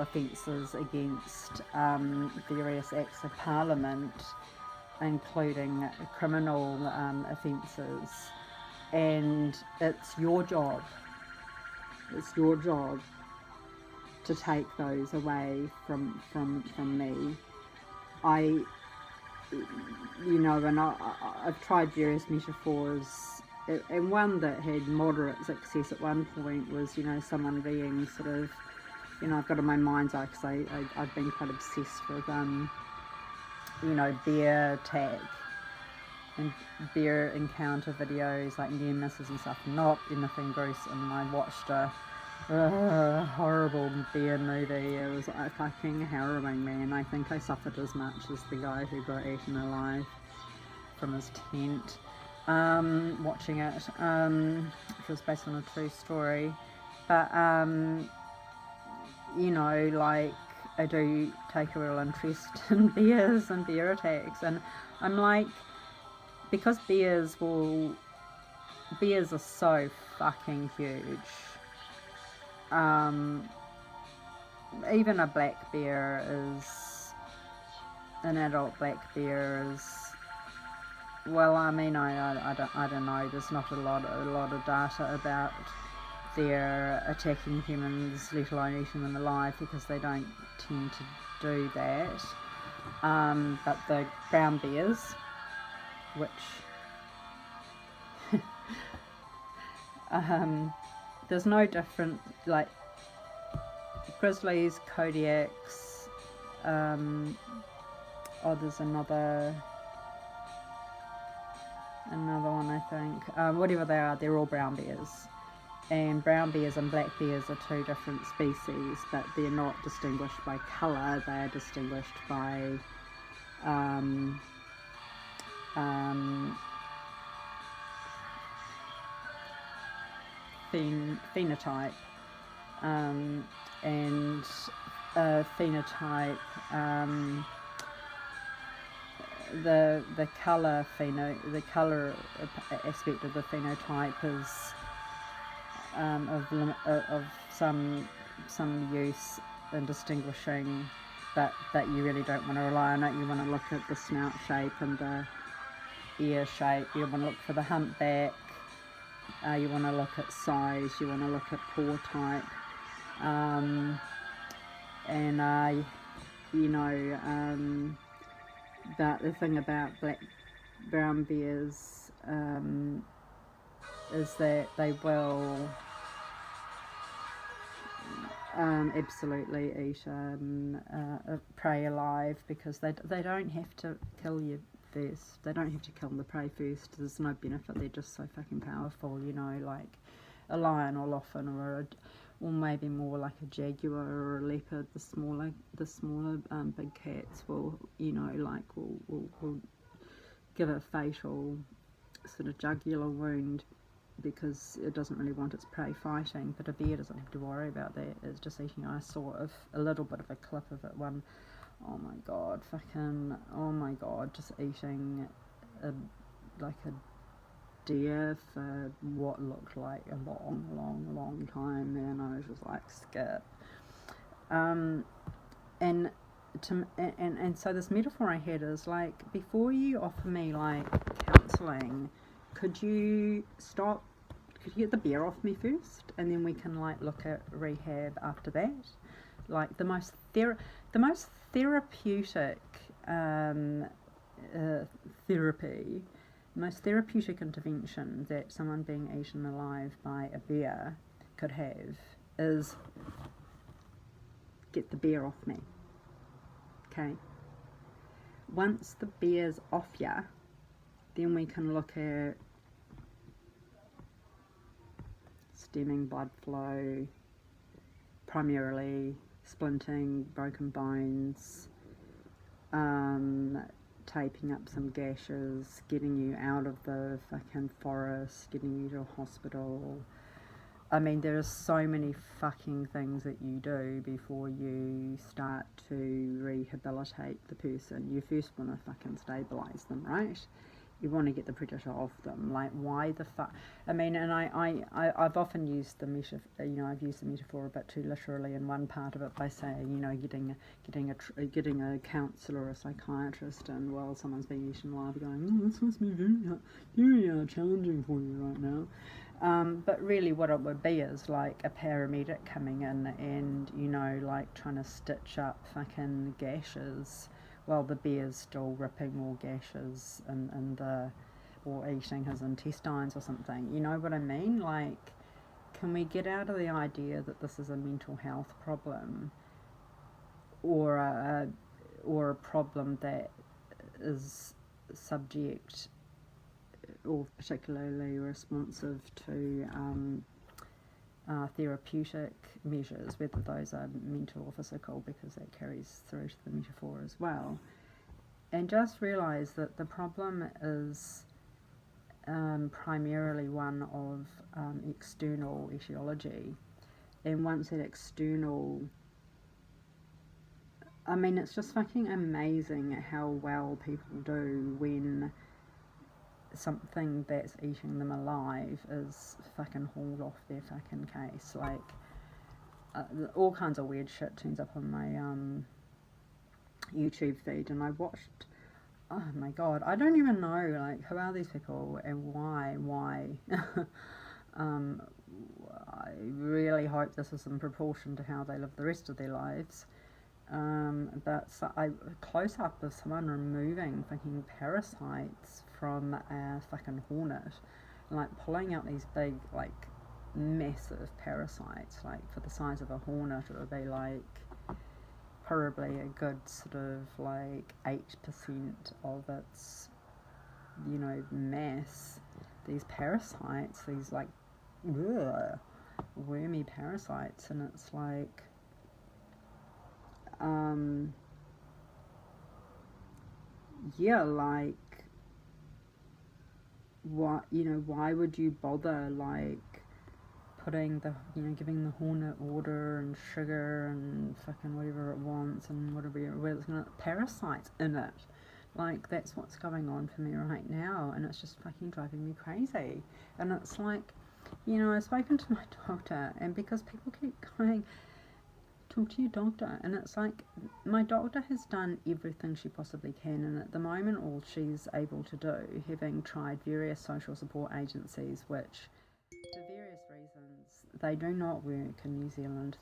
offences against various acts of Parliament, including criminal offences, and it's your job to take those away from me. And I've tried various metaphors, and one that had moderate success at one point was, someone being sort of, I've got in my mind's eye because I've been quite obsessed with, bear tag and bear encounter videos, like near misses and stuff. Not anything gruesome. I watched a horrible bear movie. It was fucking harrowing, man. I think I suffered as much as the guy who got eaten alive from his tent watching it, which was based on a true story. But like, I do take a real interest in bears and bear attacks, and I'm like, because bears are so fucking huge. Even a black bear an adult black bear is, well, I mean, I don't know, there's not a lot of data about their attacking humans, let alone eating them alive, because they don't tend to do that. But the brown bears, which there's no different, like grizzlies, Kodiaks, there's another one, I think, whatever they are, they're all brown bears. And brown bears and black bears are two different species, but they're not distinguished by colour, they are distinguished by phenotype, and phenotype, the colour aspect of the phenotype is of some use in distinguishing, but you really don't want to rely on it. You want to look at the snout shape and the ear shape. You want to look for the humpback. You want to look at size. You want to look at paw type. But the thing about brown bears is that they will absolutely eat prey alive, because they don't have to kill you first. They don't have to kill the prey first. There's no benefit. They're just so fucking powerful, like a lion will often, or maybe more like a jaguar or a leopard. The smaller big cats will will give a fatal sort of jugular wound, because it doesn't really want its prey fighting. But a bear doesn't have to worry about that. It's just eating. I saw a little bit of a clip of it, oh my god, just eating like a deer for what looked like a long time, and I was just like, skip. And so this metaphor I had is like, before you offer me like counselling, could you get the bear off me first, and then we can like look at rehab after that? Like the most therapeutic therapy, most therapeutic intervention that someone being eaten alive by a bear could have is get the bear off me. Okay. Once the bear's off ya, then we can look at stemming blood flow, primarily splinting, broken bones, taping up some gashes, getting you out of the fucking forest, getting you to a hospital. I mean, there are so many fucking things that you do before you start to rehabilitate the person. You first want to fucking stabilise them, right? You want to get the predator off them. Like, why the fuck? I mean, and I've often used the I've used the metaphor a bit too literally in one part of it by saying, getting a counsellor or a psychiatrist, and while someone's being eaten alive, going, oh, this must be very challenging for you right now. But really what it would be is like a paramedic coming in and, like trying to stitch up fucking gashes while the bear's still ripping more gashes or eating his intestines or something. You know what I mean? Like, can we get out of the idea that this is a mental health problem or a problem that is subject or particularly responsive to therapeutic measures, whether those are mental or physical, because that carries through to the metaphor as well. And just realise that the problem is primarily one of external etiology. And once that external... I mean, it's just fucking amazing how well people do when something that's eating them alive is fucking hauled off their fucking case. Like, all kinds of weird shit turns up on my YouTube feed, and I watched, oh my god, I don't even know, like, who are these people and why I really hope this is in proportion to how they live the rest of their lives. But a close-up of someone removing fucking parasites from a fucking hornet, and like pulling out these big, like, massive parasites, like for the size of a hornet it would be like probably a good sort of like 8% of its, mass. These parasites, these like wormy parasites, and it's like like, why would you bother, like, putting giving the hornet water and sugar and fucking whatever it wants and whatever it's gonna parasites in it? Like, that's what's going on for me right now, and it's just fucking driving me crazy. And it's like, I've spoken to my doctor, and because people keep going, talk to your doctor, and it's like, my doctor has done everything she possibly can, and at the moment all she's able to do, having tried various social support agencies, which for various reasons they do not work in New Zealand,